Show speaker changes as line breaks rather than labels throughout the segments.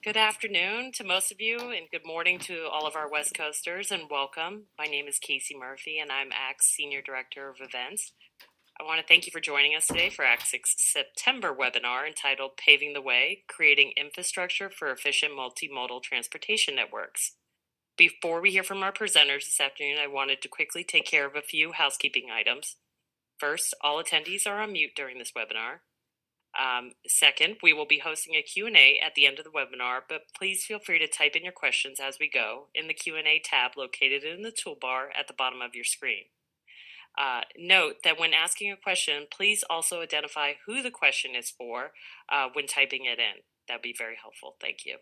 Good afternoon to most of you, and good morning to all of our West Coasters, and welcome. My name is Casey Murphy, and I'm ACT's Senior Director of Events. I want to thank you for joining us today for ACT's September webinar entitled Paving the Way, Creating Infrastructure for Efficient Multimodal Transportation Networks. Before we hear from our presenters this afternoon, I wanted to quickly take care of a few housekeeping items. First, all attendees are on mute during this webinar. Second, we will be hosting a Q&A at the end of the webinar, but please feel free to type in your questions as we go in the Q&A tab located in the toolbar at the bottom of your screen. Note that when asking a question, please also identify who the question is for when typing it in. That would be very helpful. Thank you.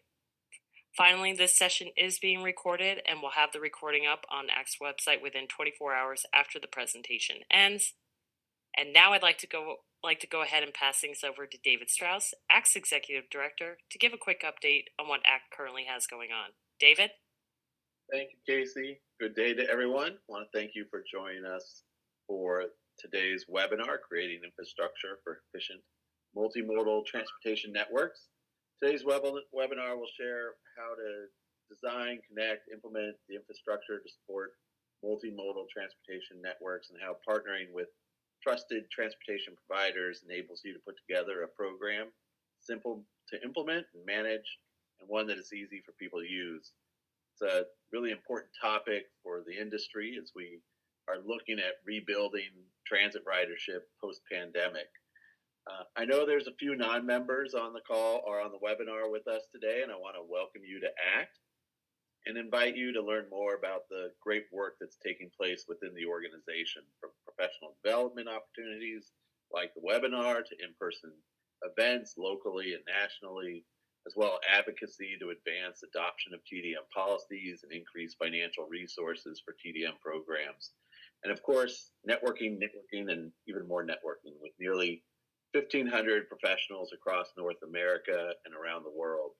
Finally, this session is being recorded and we'll have the recording up on ACT's website within 24 hours after the presentation ends. And now I'd like to go ahead and pass things over to David Strauss, ACT's Executive Director, to give a quick update on what ACT currently has going on. David?
Thank you, Casey. Good day to everyone. I want to thank you for joining us for today's webinar, Creating Infrastructure for Efficient Multimodal Transportation Networks. Today's webinar will share how to design, connect, implement the infrastructure to support multimodal transportation networks and how partnering with trusted transportation providers enables you to put together a program simple to implement and manage and one that is easy for people to use. It's a really important topic for the industry as we are looking at rebuilding transit ridership post-pandemic. I know there's a few non-members on the call or on the webinar with us today, and I want to welcome you to ACT and invite you to learn more about the great work that's taking place within the organization, from professional development opportunities like the webinar to in-person events locally and nationally, as well as advocacy to advance adoption of TDM policies and increase financial resources for TDM programs. And of course, networking, and even more networking with nearly 1,500 professionals across North America and around the world.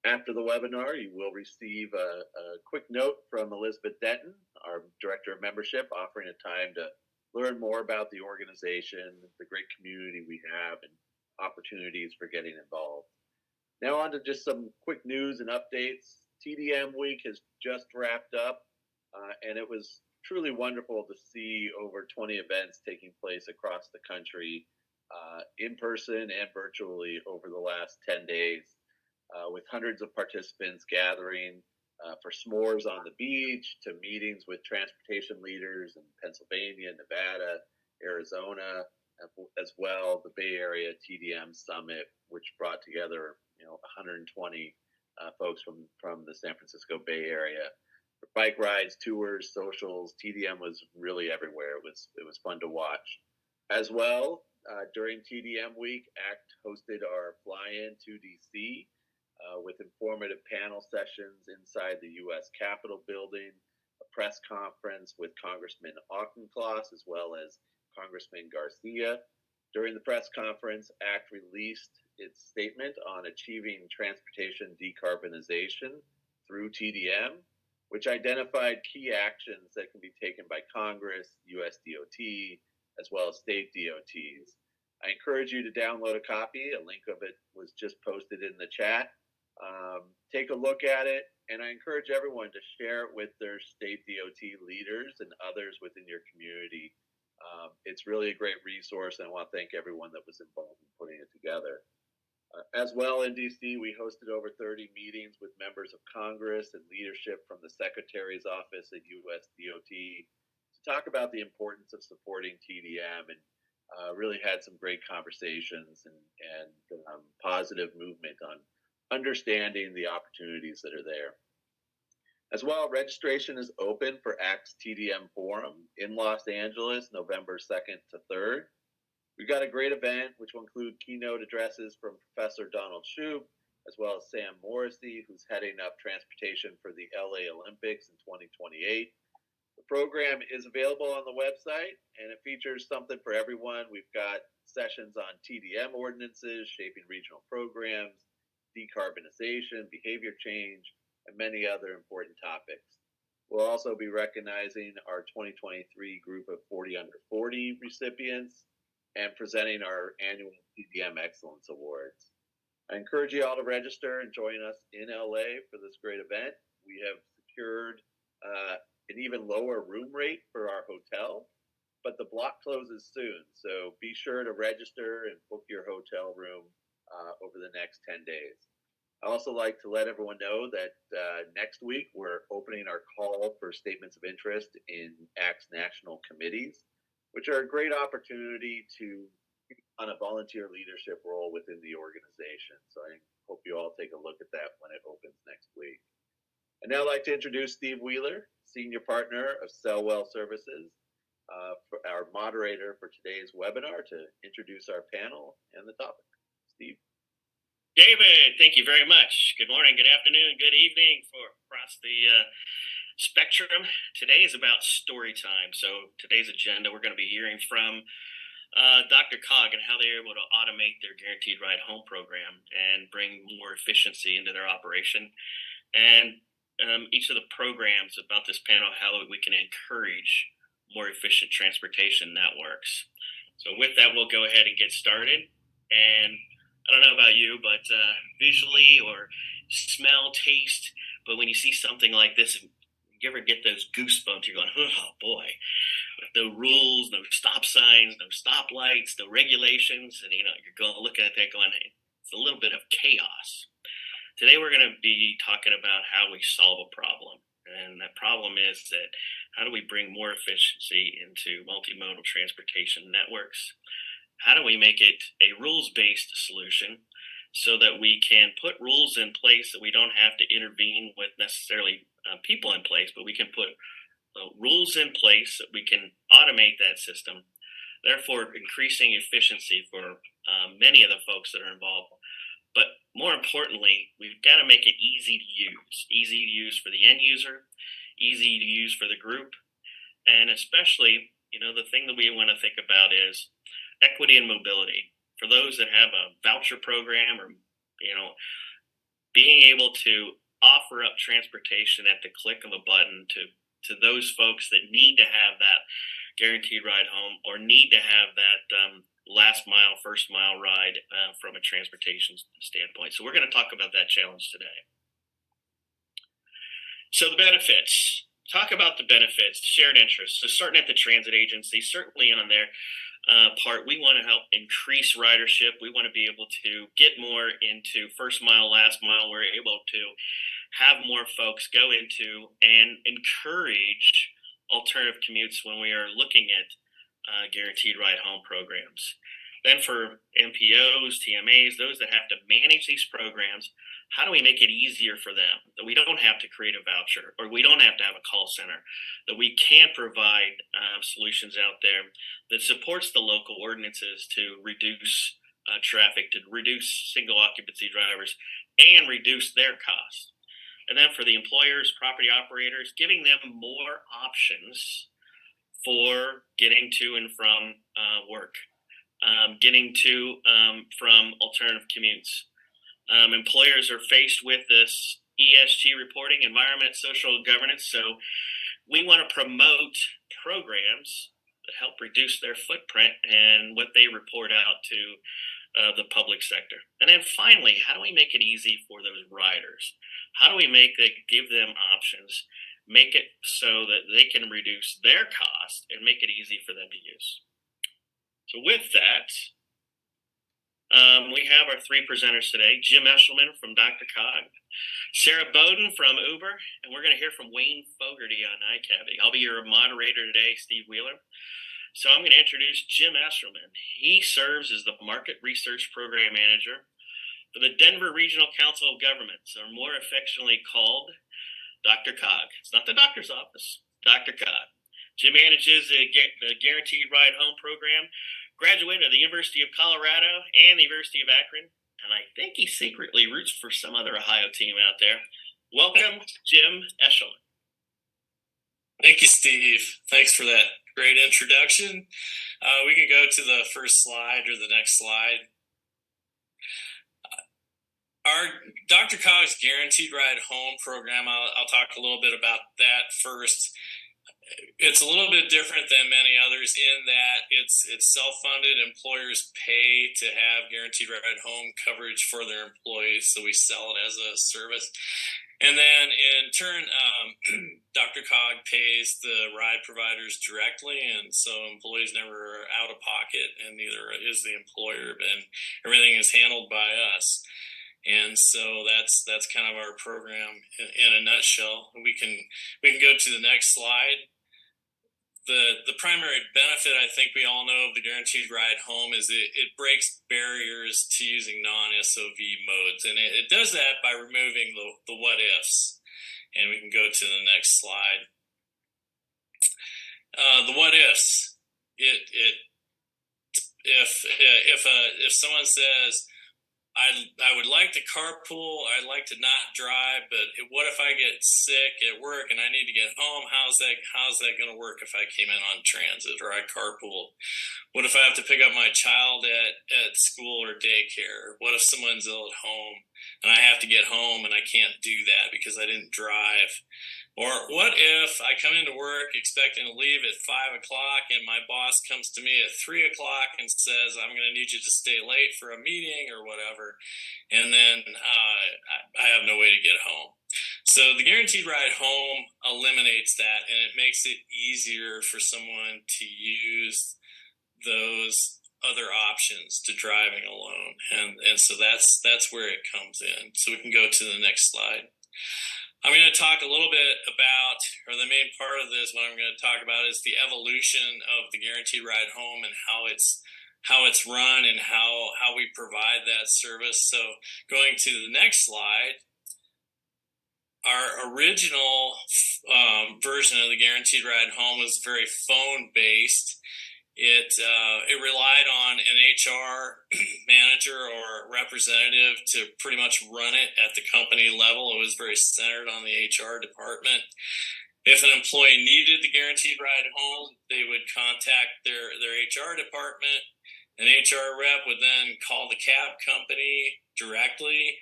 After the webinar, you will receive a quick note from Elizabeth Denton, our Director of Membership, offering a time to learn more about the organization, the great community we have, and opportunities for getting involved. Now on to just some quick news and updates. TDM Week has just wrapped up, and it was truly wonderful to see over 20 events taking place across the country, in person and virtually over the last 10 days, with hundreds of participants gathering for s'mores on the beach, to meetings with transportation leaders in Pennsylvania, Nevada, Arizona, as well the Bay Area TDM Summit, which brought together 120 folks from the San Francisco Bay Area. For bike rides, tours, socials, TDM was really everywhere. It was fun to watch. As well, during TDM Week, ACT hosted our fly-in to DC with informative panel sessions inside the U.S. Capitol building, a press conference with Congressman Auchincloss as well as Congressman Garcia. During the press conference, ACT released its statement on achieving transportation decarbonization through TDM, which identified key actions that can be taken by Congress, US DOT, as well as state DOTs. I encourage you to download a copy. A link of it was just posted in the chat. Take a look at it, and I encourage everyone to share it with their state DOT leaders and others within your community. It's really a great resource, and I want to thank everyone that was involved in putting it together. As well, in DC, we hosted over 30 meetings with members of Congress and leadership from the Secretary's Office at US DOT to talk about the importance of supporting TDM, and really had some great conversations and positive movement on understanding the opportunities that are there. As well, registration is open for ACT's TDM Forum in Los Angeles, November 2nd to 3rd. We've got a great event, which will include keynote addresses from Professor Donald Shoup, as well as Sam Morrissey, who's heading up transportation for the LA Olympics in 2028. The program is available on the website, and it features something for everyone. We've got sessions on TDM ordinances, shaping regional programs, decarbonization, behavior change, and many other important topics. We'll also be recognizing our 2023 group of 40 under 40 recipients and presenting our annual TDM Excellence Awards. I encourage you all to register and join us in LA for this great event. We have secured an even lower room rate for our hotel, but the block closes soon. So be sure to register and book your hotel room over the next 10 days. I also like to let everyone know that next week we're opening our call for statements of interest in ACT's national committees, which are a great opportunity to on a volunteer leadership role within the organization. So I hope you all take a look at that when it opens next week. I'd now like to introduce Steve Wheeler, Senior Partner of Sellwell Services, for our moderator for today's webinar to introduce our panel and the topic. Steve.
David, thank you very much. Good morning, good afternoon, good evening across the spectrum. Today is about story time. So today's agenda, we're going to be hearing from Dr. Cog and how they're able to automate their Guaranteed Ride Home program and bring more efficiency into their operation. And each of the programs about this panel, how we can encourage more efficient transportation networks. So with that, we'll go ahead and get started. And I don't know about you, but visually or smell, taste, but when you see something like this, you ever get those goosebumps? You're going, oh boy, no rules, no stop signs, no stoplights, no regulations. And, you're going looking at that going, hey, it's a little bit of chaos. Today, we're going to be talking about how we solve a problem. And that problem is that how do we bring more efficiency into multimodal transportation networks? How do we make it a rules-based solution so that we can put rules in place that we don't have to intervene with necessarily people in place, but we can put rules in place that we can automate that system, therefore increasing efficiency for many of the folks that are involved. But more importantly, we've got to make it easy to use for the end user, easy to use for the group, and especially, the thing that we want to think about is equity and mobility. For those that have a voucher program or, being able to offer up transportation at the click of a button to those folks that need to have that guaranteed ride home or need to have that last mile, first mile ride from a transportation standpoint. So we're going to talk about that challenge today. So the benefits. Talk about the benefits, shared interests. So starting at the transit agency, certainly on their part, we want to help increase ridership. We want to be able to get more into first mile, last mile. We're able to have more folks go into and encourage alternative commutes when we are looking at guaranteed ride home programs. Then for MPOs, TMAs, those that have to manage these programs, how do we make it easier for them that we don't have to create a voucher or we don't have to have a call center, that we can provide solutions out there that supports the local ordinances to reduce traffic, to reduce single occupancy drivers, and reduce their costs. And then for the employers, property operators, giving them more options for getting to and from work, getting to from alternative commutes. Employers are faced with this ESG reporting, environment, social governance. So we want to promote programs that help reduce their footprint and what they report out to the public sector. And then finally, how do we make it easy for those riders? How do we give them options, make it so that they can reduce their cost and make it easy for them to use? So with that, we have our three presenters today: Jim Eshelman from Dr. Cog, Sarah Bowden from Uber, and we're going to hear from Wayne Fogarty on iCabbi. I'll be your moderator today, Steve Wheeler. So I'm going to introduce Jim Eshelman. He serves as the Market Research Program Manager for the Denver Regional Council of Governments, or more affectionately called Dr. Cog. It's not the doctor's office, Dr. Cog. Jim manages the Guaranteed Ride Home program, graduated of the University of Colorado and the University of Akron, and I think he secretly roots for some other Ohio team out there. Welcome, Jim Eshelman.
Thank you, Steve. Thanks for that great introduction. We can go to the first slide or the next slide. Our Dr. Cog's Guaranteed Ride Home program, I'll talk a little bit about that first. it's a little bit different than many others in that it's self-funded. Employers pay to have guaranteed ride home coverage for their employees, so we sell it as a service. And then in turn, Dr. Cog pays the ride providers directly, and so employees never are out of pocket, and neither is the employer, and everything is handled by us. And so that's kind of our program in a nutshell. We can go to the next slide. The primary benefit I think we all know of the guaranteed ride home is it breaks barriers to using non-SOV modes, and it does that by removing the what ifs. And we can go to the next slide. The what ifs. If someone says, I would like to carpool, I'd like to not drive, but what if I get sick at work and I need to get home? How's that going to work if I came in on transit or I carpool? What if I have to pick up my child at school or daycare? What if someone's ill at home and I have to get home and I can't do that because I didn't drive? Or what if I come into work expecting to leave at 5 o'clock and my boss comes to me at 3 o'clock and says, I'm going to need you to stay late for a meeting or whatever. And then I have no way to get home. So the guaranteed ride home eliminates that, and it makes it easier for someone to use those other options to driving alone. And so that's where it comes in. So we can go to the next slide. I'm going to talk a little bit about, or the main part of this, what I'm going to talk about is the evolution of the guaranteed ride home and how it's run and how we provide that service. So going to the next slide, our original version of the guaranteed ride home was very phone based. It relied on an HR manager or representative to pretty much run it at the company level. It was very centered on the HR department. If an employee needed the guaranteed ride home, they would contact their HR department. An HR rep would then call the cab company directly,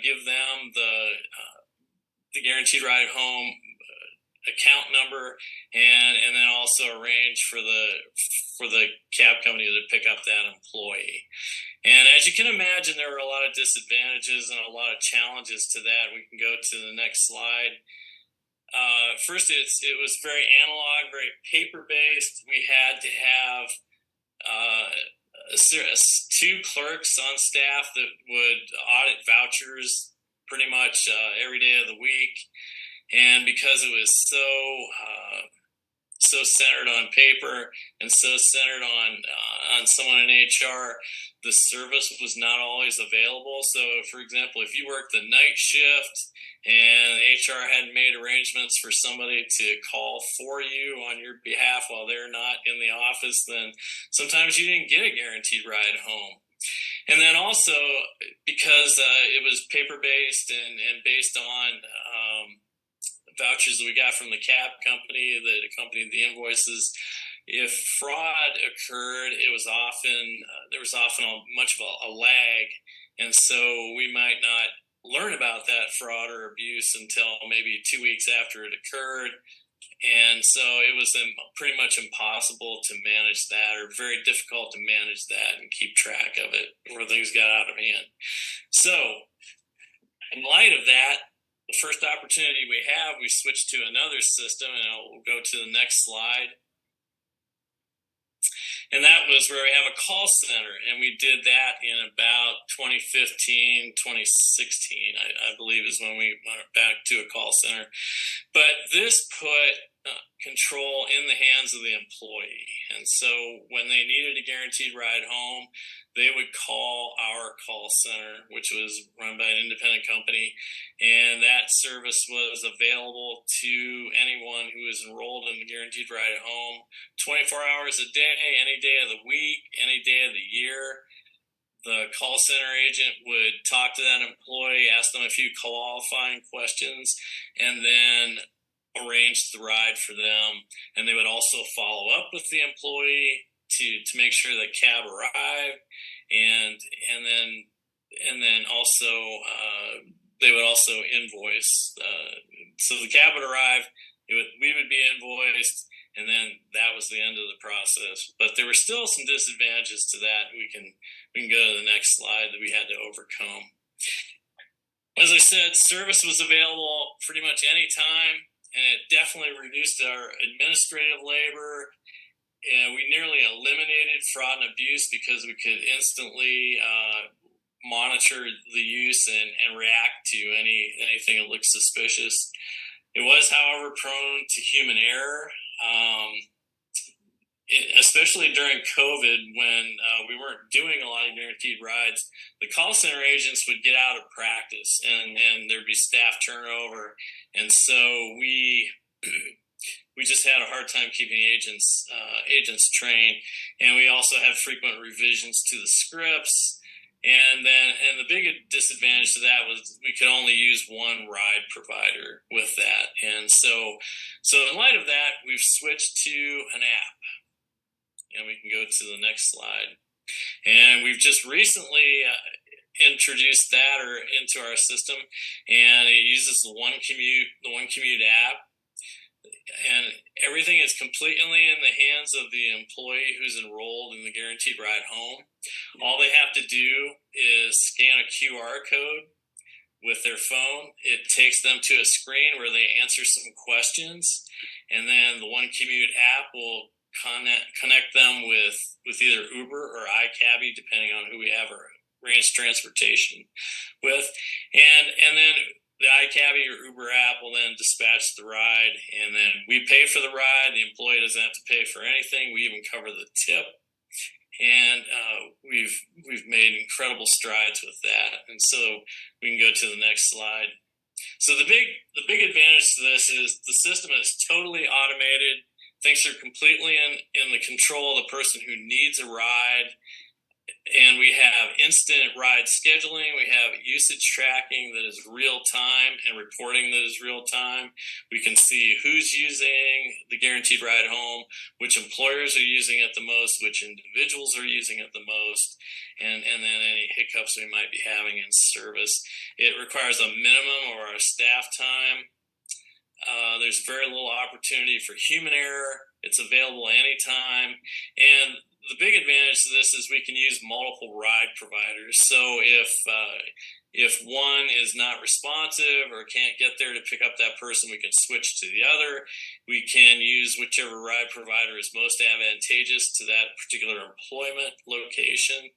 give them the guaranteed ride home account number, and then also arrange for the cab company to pick up that employee. And as you can imagine, there were a lot of disadvantages and a lot of challenges to that. We can go to the next slide. First, it was very analog, very paper based. We had to have 2 clerks on staff that would audit vouchers pretty much every day of the week. And because it was so centered on paper and so centered on someone in HR, the service was not always available. So, for example, if you worked the night shift and HR hadn't made arrangements for somebody to call for you on your behalf while they're not in the office, then sometimes you didn't get a guaranteed ride home. And then also, because it was paper-based and based on vouchers that we got from the cab company that accompanied the invoices, if fraud occurred, there was often much of a lag, and so we might not learn about that fraud or abuse until maybe 2 weeks after it occurred. And so it was pretty much impossible to manage that, or very difficult to manage that and keep track of it where things got out of hand. So in light of that, the first opportunity we switched to another system, and we'll go to the next slide. And that was where we have a call center, and we did that in about 2015, 2016, I believe is when we went back to a call center. But this put control in the hands of the employee. And so when they needed a guaranteed ride home, they would call our call center, which was run by an independent company, and that service was available to anyone who was enrolled in the guaranteed ride home 24 hours a day, any day of the week, any day of the year. The call center agent would talk to that employee, ask them a few qualifying questions, and then arrange the ride for them. And they would also follow up with the employee to make sure the cab arrived, and then also they would also invoice. So the cab would arrive, it we would be invoiced, and then that was the end of the process. But there were still some disadvantages to that. We can go to the next slide that we had to overcome. As I said, service was available pretty much any time, and it definitely reduced our administrative labor. And we nearly eliminated fraud and abuse because we could instantly monitor the use and react to anything that looks suspicious. It was, however, prone to human error, especially during COVID when we weren't doing a lot of guaranteed rides. The call center agents would get out of practice, and there'd be staff turnover, and so we just had a hard time keeping agents trained, and we also had frequent revisions to the scripts. And the big disadvantage to that was we could only use one ride provider with that. And so in light of that, we've switched to an app. And we can go to the next slide. And we've just recently introduced that into our system, and it uses the ONECOMMUTE app. And everything is completely in the hands of the employee who's enrolled in the guaranteed ride home. All they have to do is scan a QR code with their phone. It takes them to a screen where they answer some questions, and then the ONECOMMUTE app will connect them with either Uber or iCabbi, depending on who we have arranged transportation with, and then the iCabbi or Uber app will then dispatch the ride, and then we pay for the ride. The employee doesn't have to pay for anything. We even cover the tip, and we've made incredible strides with that. And so we can go to the next slide. So the big advantage to this is the system is totally automated. Things are completely in the control of the person who needs a ride. And we have instant ride scheduling. We have usage tracking that is real time and reporting that is real time. We can see who's using the guaranteed ride home, which employers are using it the most, which individuals are using it the most, and then any hiccups we might be having in service. It requires a minimum of our staff time. There's very little opportunity for human error. It's available anytime. And the big advantage to this is we can use multiple ride providers. So if one is not responsive or can't get there to pick up that person, we can switch to the other. We can use whichever ride provider is most advantageous to that particular employment location.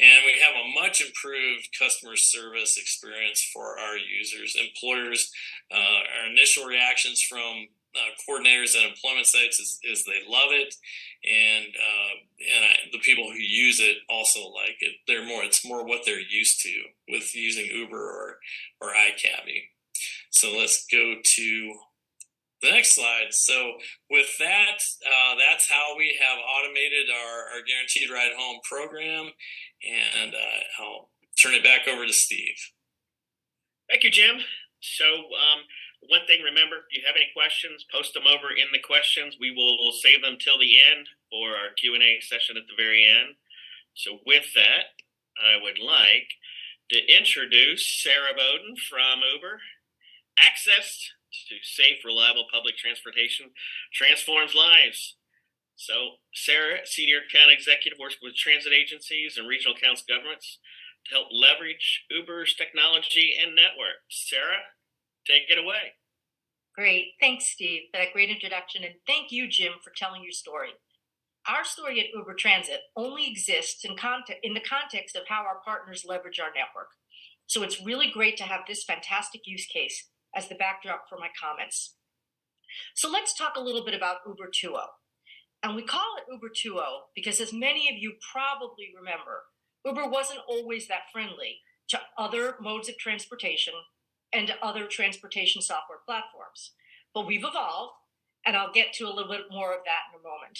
And we have a much improved customer service experience for our users. Employers, our initial reactions from coordinators at employment sites is they love it, and the people who use it also like it. It's more what they're used to with using Uber or iCabbi. So let's go to the next slide. So with that, that's how we have automated our guaranteed ride home program, and I'll turn it back over to Steve.
Thank you, Jim. So one thing, remember, if you have any questions, post them over in the questions. We will save them till the end for our Q&A session at the very end. So with that, I would like to introduce Sarah Bowden from Uber. Access to safe, reliable public transportation transforms lives. So Sarah, Senior Account Executive, works with transit agencies and regional council governments to help leverage Uber's technology and network. Sarah, take it away.
Great. Thanks, Steve, for that great introduction. And thank you, Jim, for telling your story. Our story at Uber Transit only exists in the context of how our partners leverage our network. So it's really great to have this fantastic use case as the backdrop for my comments. So let's talk a little bit about Uber 2.0. And we call it Uber 2.0 because, as many of you probably remember, Uber wasn't always that friendly to other modes of transportation and to other transportation software platforms. But we've evolved, and I'll get to a little bit more of that in a moment.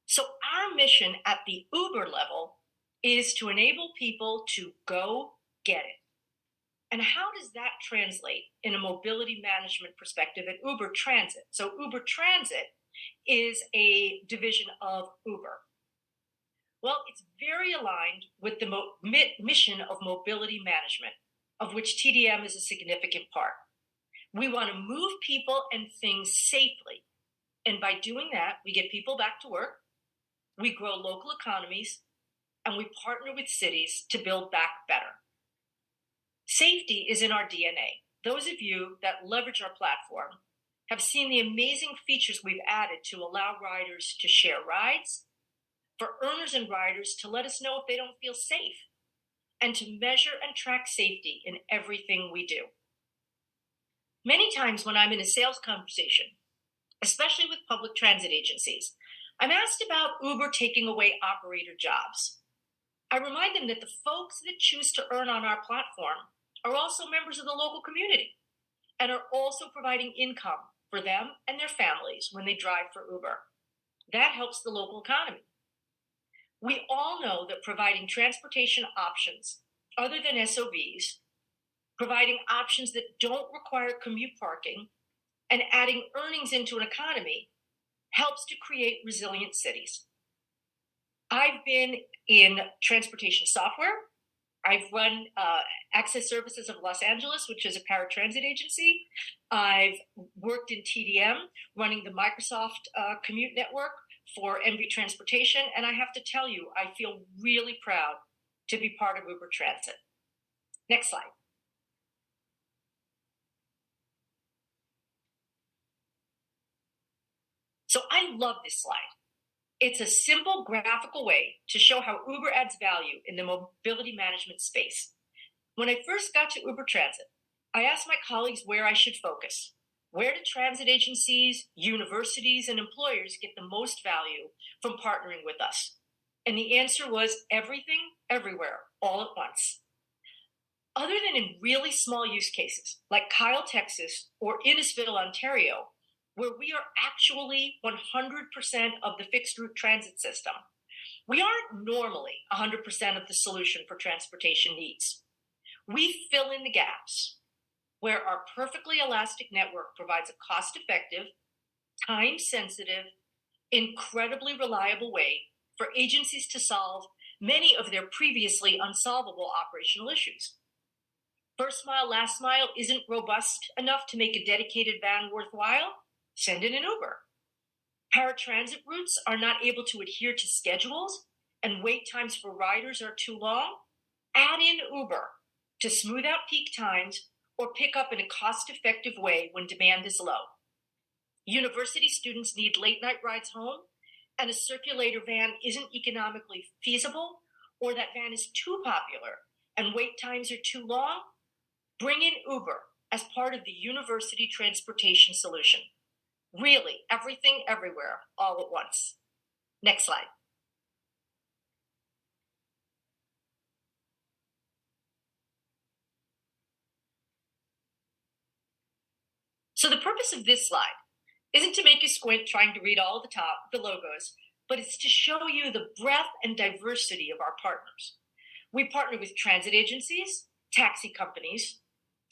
So our mission at the Uber level is to enable people to go get it. And how does that translate in a mobility management perspective at Uber Transit? So Uber Transit is a division of Uber. Well, it's very aligned with the mission of mobility management, of which TDM is a significant part. We want to move people and things safely. And by doing that, we get people back to work, we grow local economies, and we partner with cities to build back better. Safety is in our DNA. Those of you that leverage our platform have seen the amazing features we've added to allow riders to share rides, for earners and riders to let us know if they don't feel safe, and to measure and track safety in everything we do. Many times when I'm in a sales conversation, especially with public transit agencies, I'm asked about Uber taking away operator jobs. I remind them that the folks that choose to earn on our platform are also members of the local community and are also providing income for them and their families when they drive for Uber. That helps the local economy. We all know that providing transportation options other than SOVs, providing options that don't require commute parking, and adding earnings into an economy helps to create resilient cities. I've been in transportation software. I've run Access Services of Los Angeles, which is a paratransit agency. I've worked in TDM, running the Microsoft commute network for MV Transportation. And I have to tell you, I feel really proud to be part of Uber Transit. Next slide. So I love this slide. It's a simple graphical way to show how Uber adds value in the mobility management space. When I first got to Uber Transit, I asked my colleagues where I should focus. Where do transit agencies, universities, and employers get the most value from partnering with us? And the answer was everything, everywhere, all at once. Other than in really small use cases like Kyle, Texas, or Innisfil, Ontario, where we are actually 100% of the fixed route transit system, we aren't normally 100% of the solution for transportation needs. We fill in the gaps where our perfectly elastic network provides a cost-effective, time-sensitive, incredibly reliable way for agencies to solve many of their previously unsolvable operational issues. First mile, last mile isn't robust enough to make a dedicated van worthwhile? Send in an Uber. Paratransit routes are not able to adhere to schedules and wait times for riders are too long? Add in Uber to smooth out peak times or pick up in a cost-effective way when demand is low. University students need late night rides home and a circulator van isn't economically feasible, or that van is too popular and wait times are too long? Bring in Uber as part of the university transportation solution. Really, everything, everywhere, all at once. Next slide. So the purpose of this slide isn't to make you squint trying to read all the logos, but it's to show you the breadth and diversity of our partners. We partner with transit agencies, taxi companies,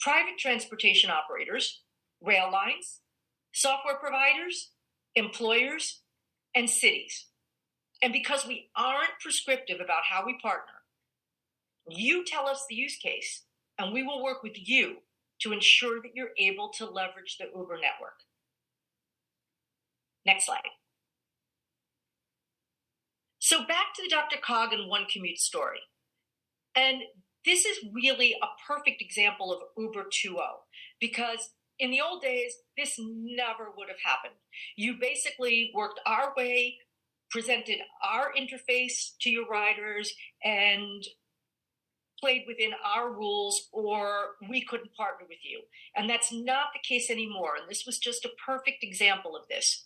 private transportation operators, rail lines, software providers, employers, and cities. And because we aren't prescriptive about how we partner, you tell us the use case, and we will work with you to ensure that you're able to leverage the Uber network. Next slide. So back to the DRCOG and ONECOMMUTE story. And this is really a perfect example of Uber 2.0, because in the old days, this never would have happened. You basically worked our way, presented our interface to your riders, and played within our rules, or we couldn't partner with you. And that's not the case anymore. And this was just a perfect example of this.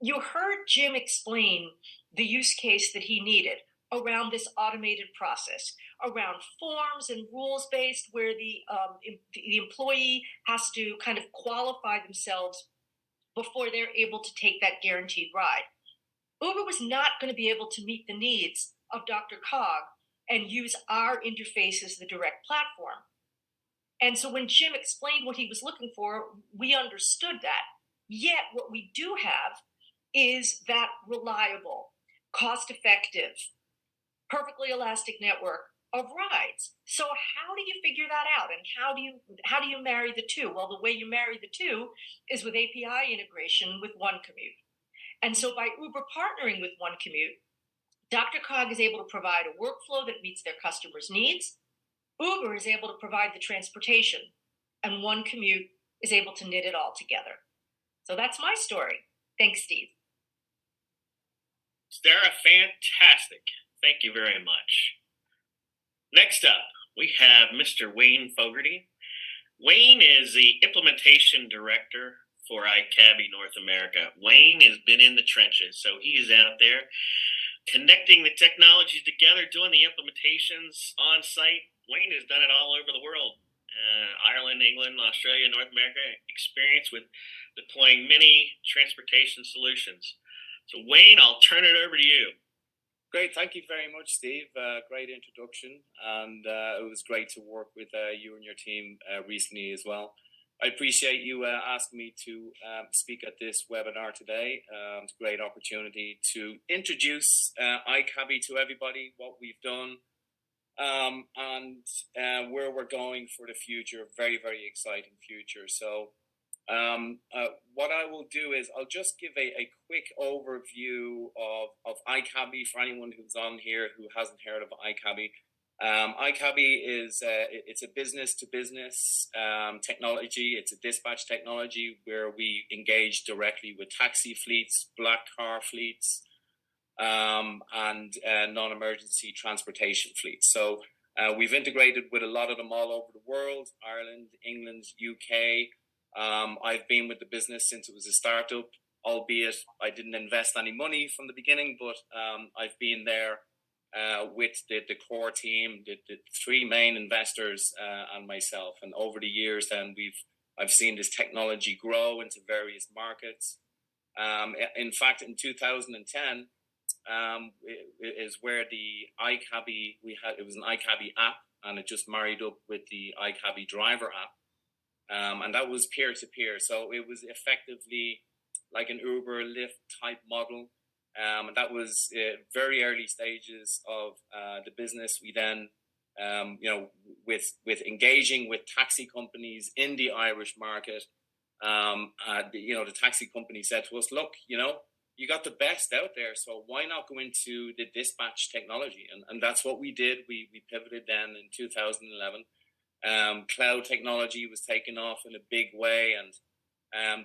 You heard Jim explain the use case that he needed around this automated process, around forms and rules-based, where the employee has to kind of qualify themselves before they're able to take that guaranteed ride. Uber was not going to be able to meet the needs of DRCOG and use our interface as the direct platform. And so when Jim explained what he was looking for, we understood that. Yet what we do have is that reliable, cost-effective, perfectly elastic network of rides. So how do you figure that out, and how do you marry the two? Well, the way you marry the two is with API integration with ONECOMMUTE. And so by Uber partnering with ONECOMMUTE, DRCOG is able to provide a workflow that meets their customers' needs. Uber is able to provide the transportation, and ONECOMMUTE is able to knit it all together. So that's my story. Thanks, Steve.
Sarah, fantastic. Thank you very much. Next up, we have Mr. Wayne Fogarty. Wayne is the implementation director for iCabbi North America. Wayne has been in the trenches, so he is out there connecting the technologies together, doing the implementations on site. Wayne has done it all over the world. Ireland, England, Australia, North America, experience with deploying many transportation solutions. So Wayne, I'll turn it over to you.
Great, thank you very much, Steve. Great introduction, and it was great to work with you and your team recently as well. I appreciate you asking me to speak at this webinar today. It's a great opportunity to introduce iCabbi to everybody, what we've done, and where we're going for the future. Very, very exciting future. So what I will do is I'll just give a quick overview of iCabbi for anyone who's on here who hasn't heard of iCabbi. iCabbi is it's a business-to-business technology. It's a dispatch technology where we engage directly with taxi fleets, black car fleets, and non-emergency transportation fleets. So we've integrated with a lot of them all over the world: Ireland, England, UK. I've been with the business since it was a startup, albeit I didn't invest any money from the beginning, but I've been there with the core team, the three main investors, and myself. And over the years, then I've seen this technology grow into various markets. In fact, in 2010, is where the iCabbi it was an iCabbi app, and it just married up with the iCabbi driver app. And that was peer-to-peer. So it was effectively like an Uber, Lyft type model. And that was very early stages of the business. We then, with engaging with taxi companies in the Irish market, the taxi company said to us, look, you got the best out there, so why not go into the dispatch technology? And that's what we did. We pivoted then in 2011. Cloud technology was taken off in a big way, and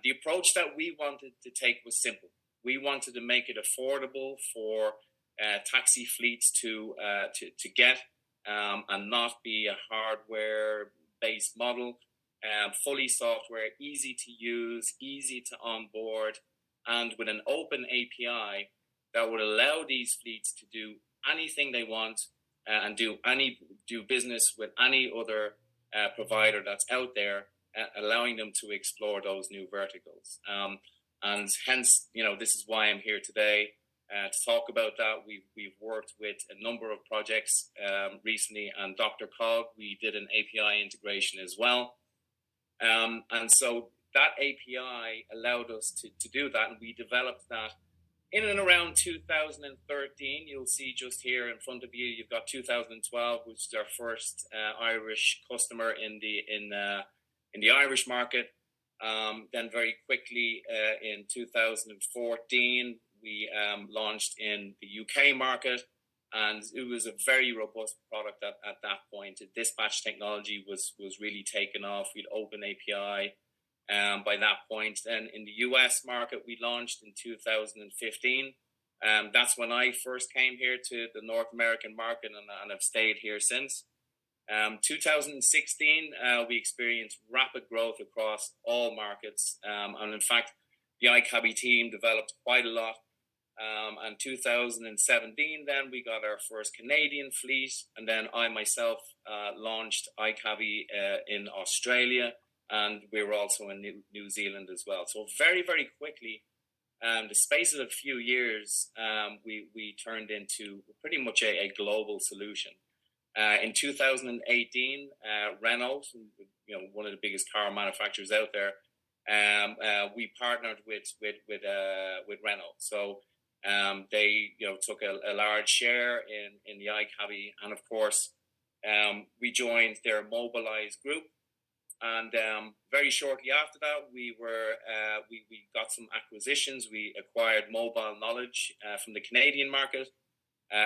the approach that we wanted to take was simple. We wanted to make it affordable for taxi fleets to get, and not be a hardware-based model. Fully software, easy to use, easy to onboard, and with an open API that would allow these fleets to do anything they want and do business with any other provider that's out there, allowing them to explore those new verticals. And hence, this is why I'm here today to talk about that. We've worked with a number of projects recently, and DRCOG, we did an API integration as well. And so that API allowed us to do that, and we developed that in and around 2013. You'll see just here in front of you, you've got 2012, which is our first Irish customer in the Irish market. Then very quickly in 2014, we launched in the UK market, and it was a very robust product at that point. The dispatch technology was really taken off. We'd open API. By that point, then in the US market, we launched in 2015. That's when I first came here to the North American market, and I've stayed here since. 2016, we experienced rapid growth across all markets. And in fact, the iCabbi team developed quite a lot. And 2017, then we got our first Canadian fleet. And then I myself launched iCabbi in Australia. And we were also in New Zealand as well. So very, very quickly, the space of a few years, we turned into pretty much a global solution. In 2018, Renault, one of the biggest car manufacturers out there, we partnered with Renault. So they took a large share in the iCabbi, and of course we joined their Mobilize group. And very shortly after that, we got some acquisitions. We acquired Mobile Knowledge from the Canadian market,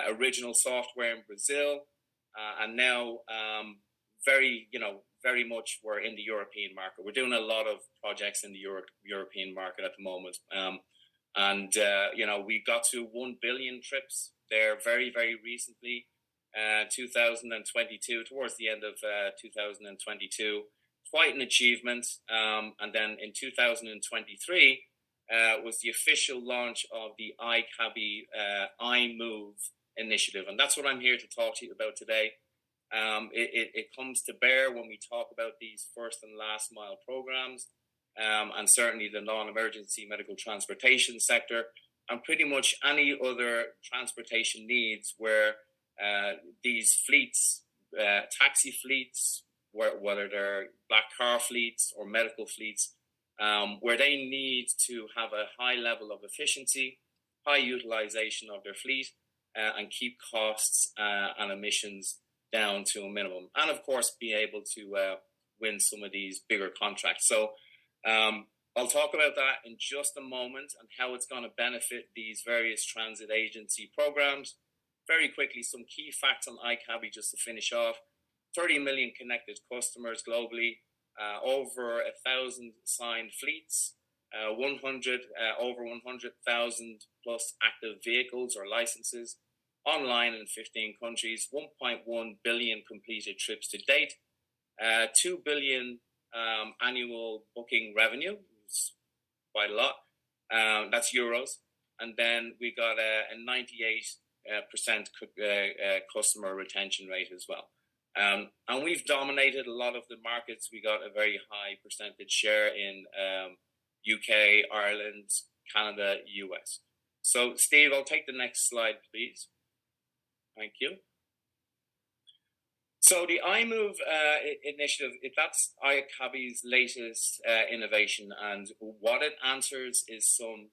Original Software in Brazil, and now very much we're in the European market. We're doing a lot of projects in the European market at the moment. We got to 1 billion trips there very, very recently, 2022, towards the end of 2022. Quite an achievement. And then in 2023 was the official launch of the iCabbi iMove initiative. And that's what I'm here to talk to you about today. It comes to bear when we talk about these first and last mile programs, and certainly the non-emergency medical transportation sector, and pretty much any other transportation needs where these fleets, taxi fleets, whether they're black car fleets or medical fleets, where they need to have a high level of efficiency, high utilization of their fleet, and keep costs and emissions down to a minimum, and of course be able to win some of these bigger contracts. So I'll talk about that in just a moment and how it's going to benefit these various transit agency programs. Very quickly, some key facts on iCabbi just to finish off. 30 million connected customers globally, over 1,000 signed fleets, over 100,000 plus active vehicles or licenses, online in 15 countries, 1.1 billion completed trips to date, 2 billion annual booking revenue, it's quite a lot, that's euros, and then we got a 98% customer retention rate as well. And we've dominated a lot of the markets. We got a very high percentage share in UK, Ireland, Canada, US. So Steve, I'll take the next slide, please. Thank you. So the iMove initiative, that's iCabbi's latest innovation, and what it answers is some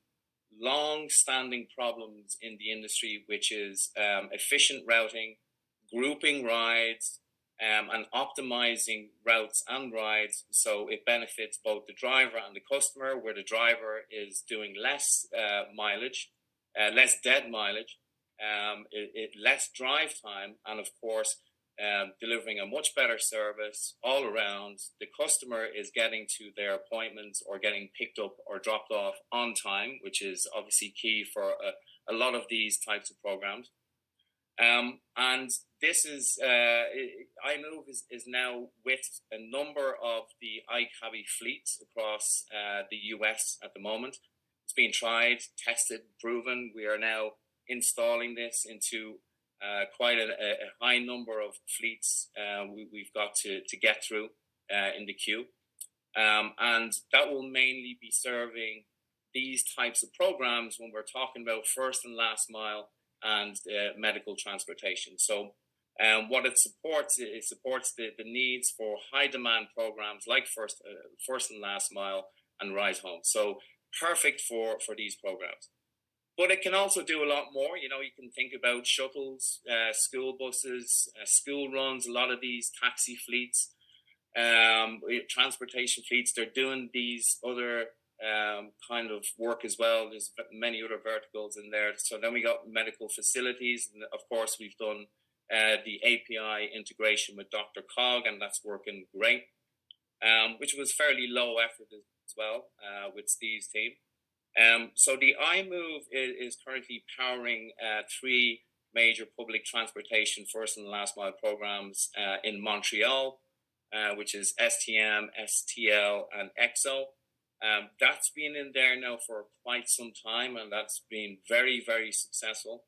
long-standing problems in the industry, which is efficient routing, grouping rides, and optimizing routes and rides so it benefits both the driver and the customer, where the driver is doing less mileage, less dead mileage, less drive time, and of course delivering a much better service all around. The customer is getting to their appointments or getting picked up or dropped off on time, which is obviously key for a lot of these types of programs. And this is iMove is now with a number of the iCabbi fleets across the US at the moment. It's been tried, tested, proven. We are now installing this into quite a high number of fleets we've got to get through in the queue. And that will mainly be serving these types of programs when we're talking about first and last mile and medical transportation. So what it supports the needs for high demand programs like first and last mile and ride home. So perfect for these programs. But it can also do a lot more. You know, you can think about shuttles, school buses, school runs. A lot of these taxi fleets, transportation fleets, they're doing these other kind of work as well. There's many other verticals in there. So then we got medical facilities, and of course we've done the API integration with Dr. Cog, and that's working great, which was fairly low effort as well with Steve's team. So the iMove is currently powering 3 major public transportation first and last mile programs in Montreal, which is STM, STL, and EXO. That's been in there now for quite some time, and that's been very, very successful.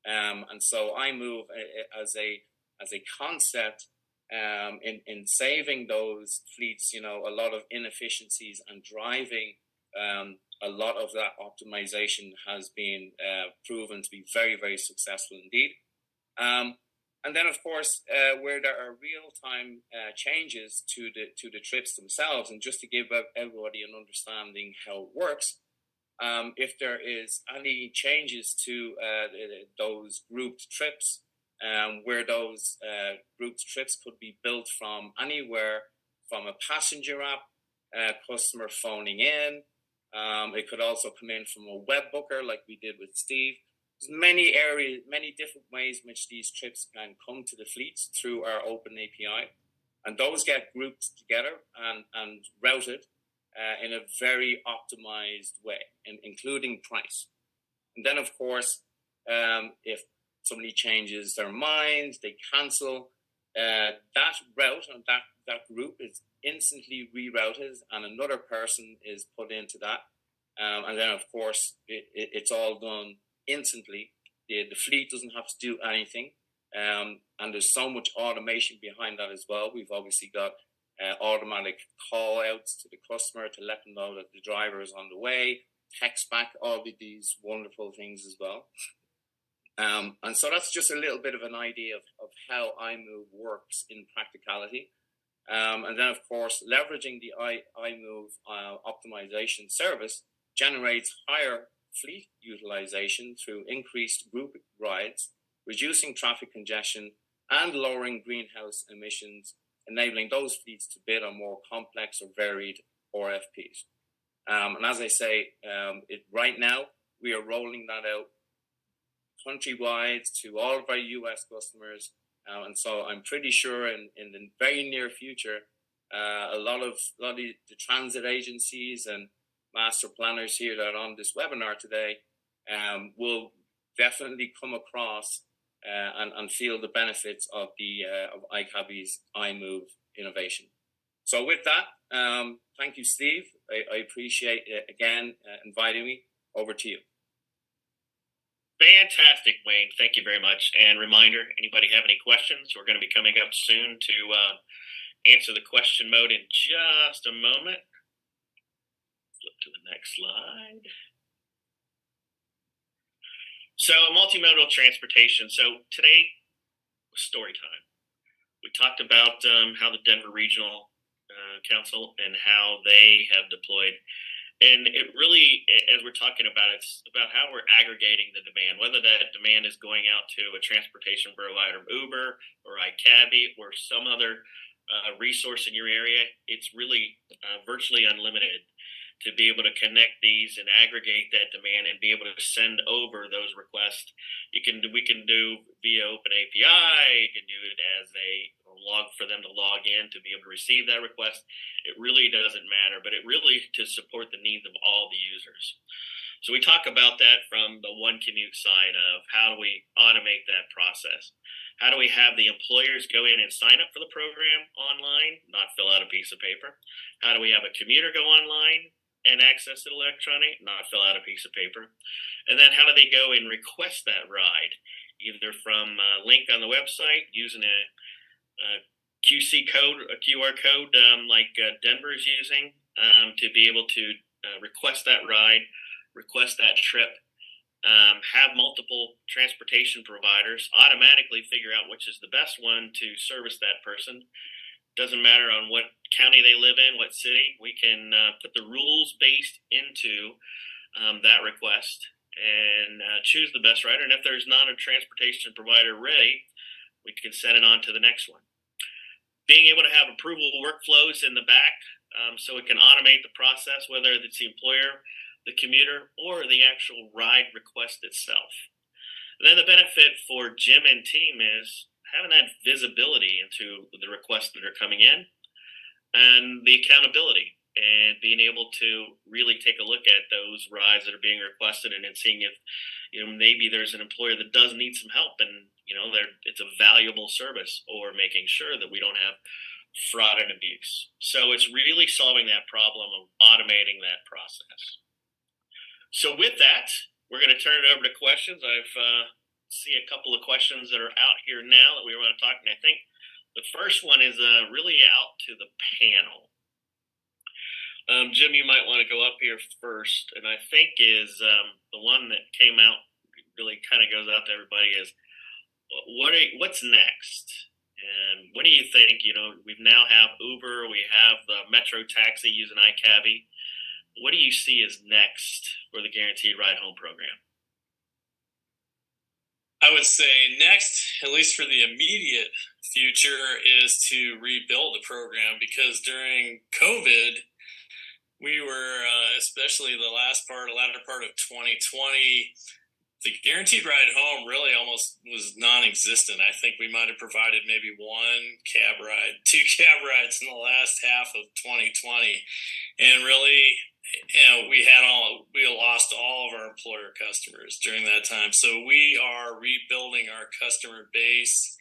And so iMove as a concept in saving those fleets, you know, a lot of inefficiencies and driving a lot of that optimization has been proven to be very, very successful indeed. And then, of course, where there are real-time changes to the trips themselves, and just to give everybody an understanding how it works, if there is any changes to those grouped trips, where those group trips could be built from anywhere, from a passenger app, customer phoning in. It could also come in from a web booker like we did with Steve. There's many areas, many different ways in which these trips can come to the fleets through our open API. And those get grouped together and routed in a very optimized way, including price. And then, of course, if somebody changes their mind, they cancel, that route and that group is instantly rerouted and another person is put into that. And then, of course, it's all done instantly. The fleet doesn't have to do anything. And there's so much automation behind that as well. We've obviously got automatic call outs to the customer to let them know that the driver is on the way, text back all of these wonderful things as well. And so that's just a little bit of an idea of how iMove works in practicality. And then, of course, leveraging the iMove optimization service generates higher fleet utilization through increased group rides, reducing traffic congestion, and lowering greenhouse emissions, enabling those fleets to bid on more complex or varied RFPs. And as I say, right now, we are rolling that out countrywide to all of our US customers. And so I'm pretty sure in the very near future, a lot of the transit agencies and master planners here that are on this webinar today will definitely come across and feel the benefits of of iCabbi's iMove innovation. So with that, thank you, Steve. I appreciate it again inviting me. Over to you.
Fantastic, Wayne. Thank you very much. And reminder, anybody have any questions? We're going to be coming up soon to answer the question mode in just a moment. Flip to the next slide. So multimodal transportation. So today was story time. We talked about how the Denver Regional Council and how they have deployed. And it really, as we're talking about, it's about how we're aggregating the demand, whether that demand is going out to a transportation provider, Uber or iCabbi or some other resource in your area. It's really virtually unlimited to be able to connect these and aggregate that demand and be able to send over those requests. We can do via Open API. You can do it as a log for them to log in to be able to receive that request. It really doesn't matter, but it really to support the needs of all the users. So we talk about that from the ONECOMMUTE side of how do we automate that process? How do we have the employers go in and sign up for the program online, not fill out a piece of paper? How do we have a commuter go online and access it electronic, not fill out a piece of paper? And then how do they go and request that ride, either from a link on the website, using a QC code, a QR code like Denver is using to be able to request that ride, request that trip, have multiple transportation providers automatically figure out which is the best one to service that person. Doesn't matter on what county they live in, what city. We can put the rules based into that request and choose the best rider. And if there's not a transportation provider ready, we can send it on to the next one. Being able to have approval workflows in the back so it can automate the process, whether it's the employer, the commuter, or the actual ride request itself. And then the benefit for Jim and team is having that visibility into the requests that are coming in and the accountability and being able to really take a look at those rides that are being requested and then seeing if, maybe there's an employer that does need some help and, it's a valuable service, or making sure that we don't have fraud and abuse. So it's really solving that problem of automating that process. So with that, we're going to turn it over to questions. I've see a couple of questions that are out here now that we want to talk. And I think the first one is really out to the panel. Jim, you might want to go up here first. And I think is the one that came out really kind of goes out to everybody is, what's next? And what do you think? We now have Uber, we have the Metro Taxi using iCabbi. What do you see as next for the Guaranteed Ride Home program?
I would say next, at least for the immediate future, is to rebuild the program, because during COVID, we were, especially the latter part of 2020, the guaranteed ride home really almost was non-existent. I think we might have provided maybe two cab rides in the last half of 2020, and really, we lost all of our employer customers during that time. So we are rebuilding our customer base,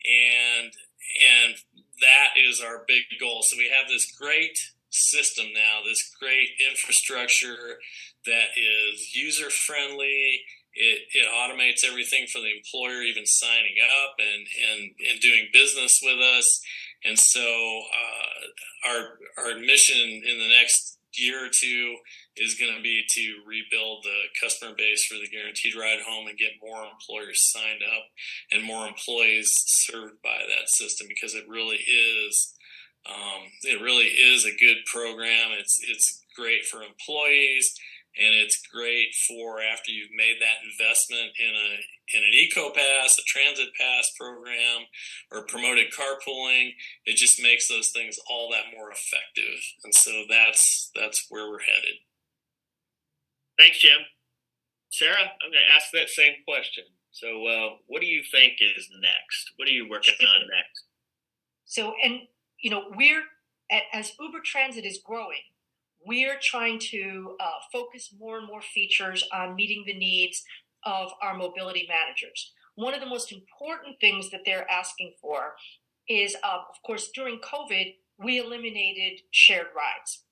and that is our big goal. So we have this great system now, this great infrastructure that is user friendly. It automates everything for the employer, even signing up and doing business with us. And so our mission in the next year or two is going to be to rebuild the customer base for the guaranteed ride home and get more employers signed up and more employees served by that system, because it really is a good program. It's great for employees, and it's great for after you've made that investment in an eco-pass, a transit pass program, or promoted carpooling. It just makes those things all that more effective. And so that's where we're headed.
Thanks, Jim. Sarah, I'm going to ask that same question. So what do you think is next? What are you working on next?
So, and we're, as Uber Transit is growing, we're trying to focus more and more features on meeting the needs of our mobility managers. One of the most important things that they're asking for is, of course, during COVID, we eliminated shared rides.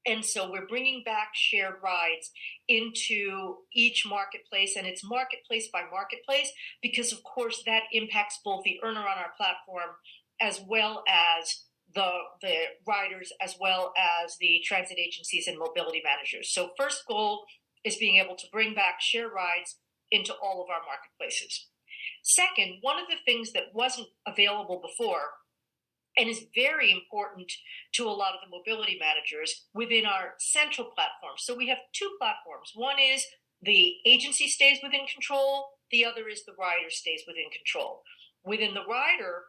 And so we're bringing back shared rides into each marketplace, and it's marketplace by marketplace, because, of course, that impacts both the earner on our platform as well as the riders, as well as the transit agencies and mobility managers. So first goal is being able to bring back share rides into all of our marketplaces. Second, one of the things that wasn't available before and is very important to a lot of the mobility managers within our central platform. So we have two platforms. One is the agency stays within control. The other is the rider stays within control. Within the rider,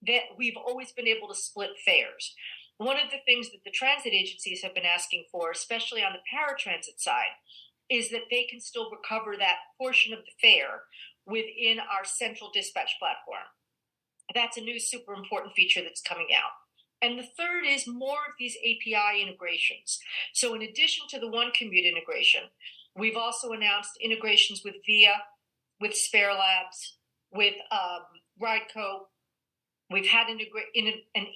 that we've always been able to split fares. One of the things that the transit agencies have been asking for, especially on the paratransit side, is that they can still recover that portion of the fare within our central dispatch platform. That's a new super important feature that's coming out. And the third is more of these API integrations. So in addition to the ONECOMMUTE integration, we've also announced integrations with VIA, with Spare Labs, with Rideco. We've had an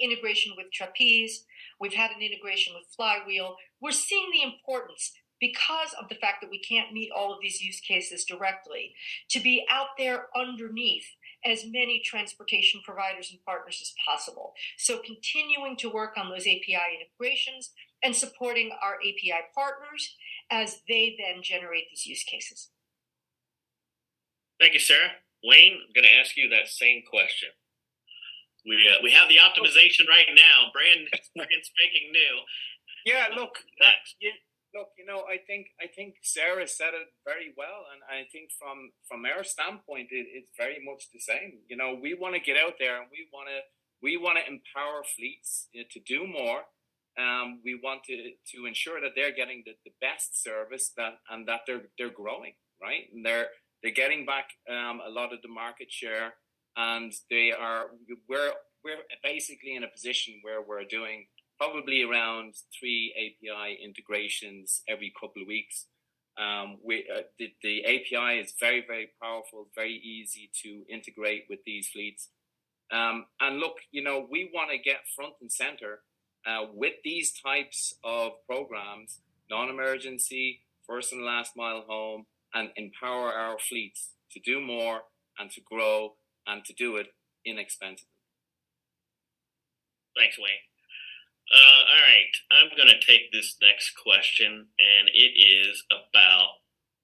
integration with Trapeze. We've had an integration with Flywheel. We're seeing the importance, because of the fact that we can't meet all of these use cases directly, to be out there underneath as many transportation providers and partners as possible. So continuing to work on those API integrations and supporting our API partners as they then generate these use cases.
Thank you, Sarah. Wayne, I'm going to ask you that same question. We have the optimization right now, brand spanking new.
Yeah, look,
next.
I think Sarah said it very well, and I think from our standpoint, it's very much the same. We want to get out there, and we want to empower fleets to do more. We want to ensure that they're getting the best service and that they're growing, right? And they're getting back a lot of the market share. And we're basically in a position where we're doing probably around 3 API integrations every couple of weeks. The API is very, very powerful, very easy to integrate with these fleets. And look, we want to get front and center with these types of programs, non-emergency, first and last mile home, and empower our fleets to do more and to grow and to do it inexpensively.
Thanks, Wayne. All right, I'm going to take this next question, and it is about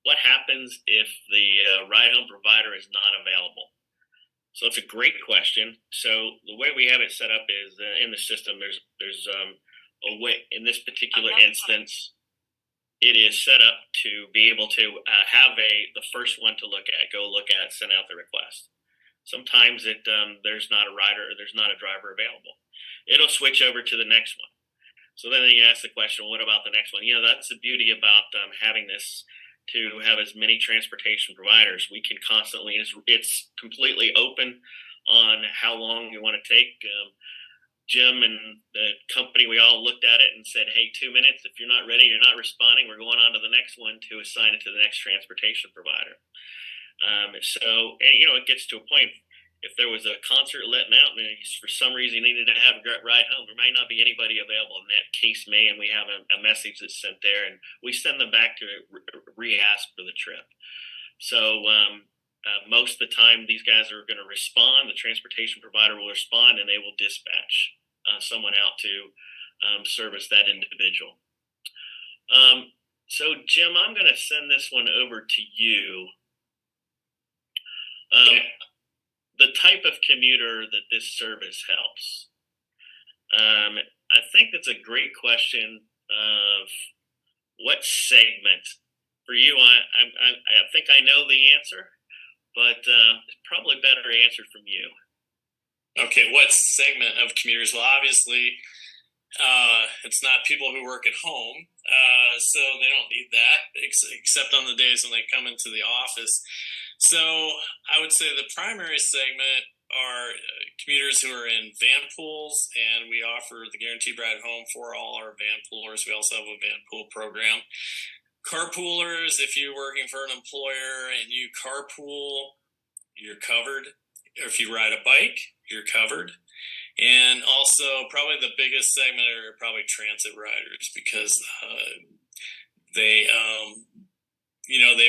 what happens if the ride-home provider is not available. So it's a great question. So the way we have it set up is in the system, there's a way in this particular instance. it is set up to be able to have the first one to go look at, send out the request. Sometimes there's not a rider or there's not a driver available. It'll switch over to the next one. So then you ask the question, well, what about the next one? That's the beauty about having this, to have as many transportation providers. We can constantly, it's completely open on how long you want to take. Jim and the company, we all looked at it and said, hey, 2 minutes. If you're not ready, you're not responding, we're going on to the next one to assign it to the next transportation provider. It gets to a point. If there was a concert letting out and for some reason you needed to have a ride home, there might not be anybody available. In that case, and we have a message that's sent there, and we send them back to re-ask for the trip. So most of the time, these guys are going to respond. The transportation provider will respond, and they will dispatch someone out to service that individual. So, Jim, I'm going to send this one over to you. The type of commuter that this service helps. I think that's a great question of what segment. For you, I think I know the answer, but it's probably better answered from you.
Okay, what segment of commuters? Well, obviously, it's not people who work at home, so they don't need that, except on the days when they come into the office. So I would say the primary segment are commuters who are in van pools, and we offer the guaranteed ride home for all our van poolers. We also have a van pool program. Carpoolers, if you're working for an employer and you carpool, you're covered. Or if you ride a bike, you're covered. And also probably the biggest segment are probably transit riders, because they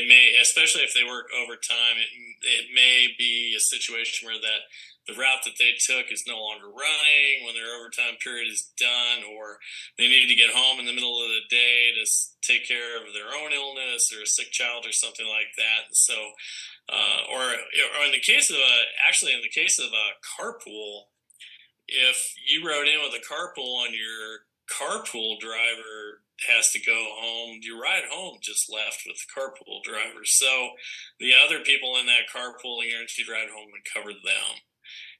may, especially if they work overtime, it may be a situation where the route that they took is no longer running when their overtime period is done, or they need to get home in the middle of the day to take care of their own illness or a sick child or something like that. So, or in the case of a carpool, if you rode in with a carpool and your carpool driver has to go home, your ride home just left with the carpool driver. So the other people in that carpool guaranteed ride home would cover them.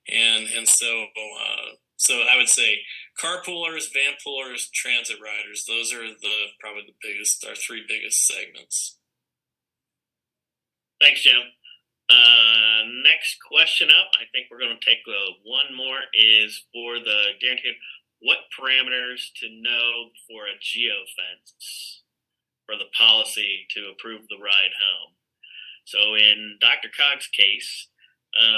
And so I would say carpoolers, van poolers, transit riders, those are probably our three biggest segments.
Thanks, Jim. Next question up, I think we're going to take one more, is for the guaranteed. What parameters to know for a geofence for the policy to approve the ride home? So in Dr. Cogg's case,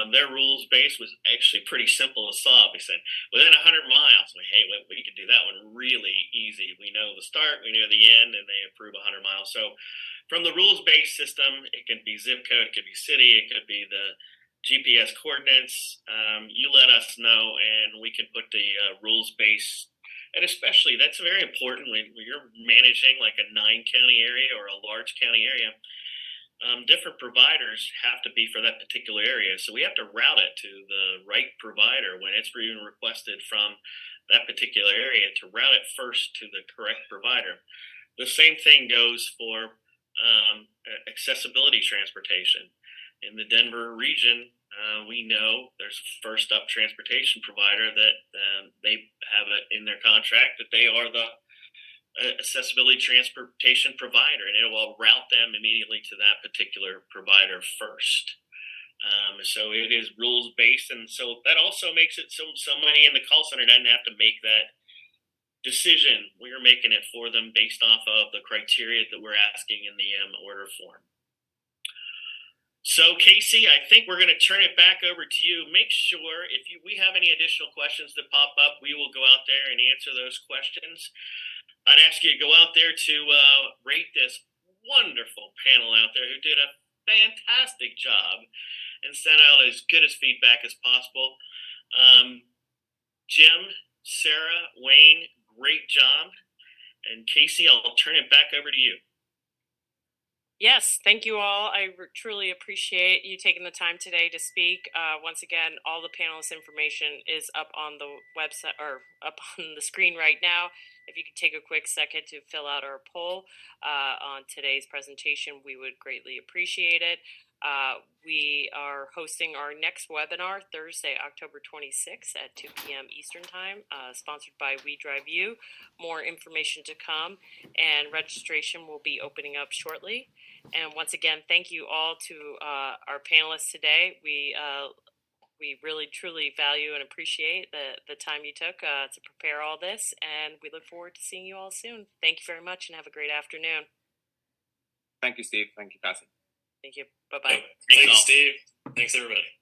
their rules base was actually pretty simple to solve. They said within 100 miles, we could do that one really easy. We know the start, we know the end, and they approve 100 miles. So from the rules-based system, it can be zip code, it could be city, it could be the GPS coordinates. You let us know, and we can put the rules base. And especially, that's very important when you're managing like a 9-county area or a large county area. Different providers have to be for that particular area. So we have to route it to the right provider when it's being requested from that particular area, to route it first to the correct provider. The same thing goes for accessibility transportation. In the Denver region, we know there's a first up transportation provider that they have it in their contract that they are the accessibility transportation provider, and it will route them immediately to that particular provider first. So it is rules based, and so that also makes it so somebody in the call center doesn't have to make that decision. We're making it for them based off of the criteria that we're asking in the order form. So, Casey, I think we're going to turn it back over to you. Make sure if we have any additional questions that pop up, we will go out there and answer those questions. I'd ask you to go out there to rate this wonderful panel out there who did a fantastic job and sent out as good as feedback as possible. Jim, Sarah, Wayne, great job. And Casey, I'll turn it back over to you.
Yes, thank you all. I truly appreciate you taking the time today to speak. Once again, all the panelists' information is up on the website or up on the screen right now. If you could take a quick second to fill out our poll on today's presentation, we would greatly appreciate it. We are hosting our next webinar Thursday, October 26th at 2 p.m. Eastern Time, sponsored by We Drive You. More information to come, and registration will be opening up shortly. And once again, thank you all to our panelists today. We really truly value and appreciate the time you took to prepare all this, and we look forward to seeing you all soon. Thank you very much, and have a great afternoon.
Thank you, Steve. Thank you, Cassie.
Thank you. Bye-bye.
Thank you, Steve. Thanks, everybody.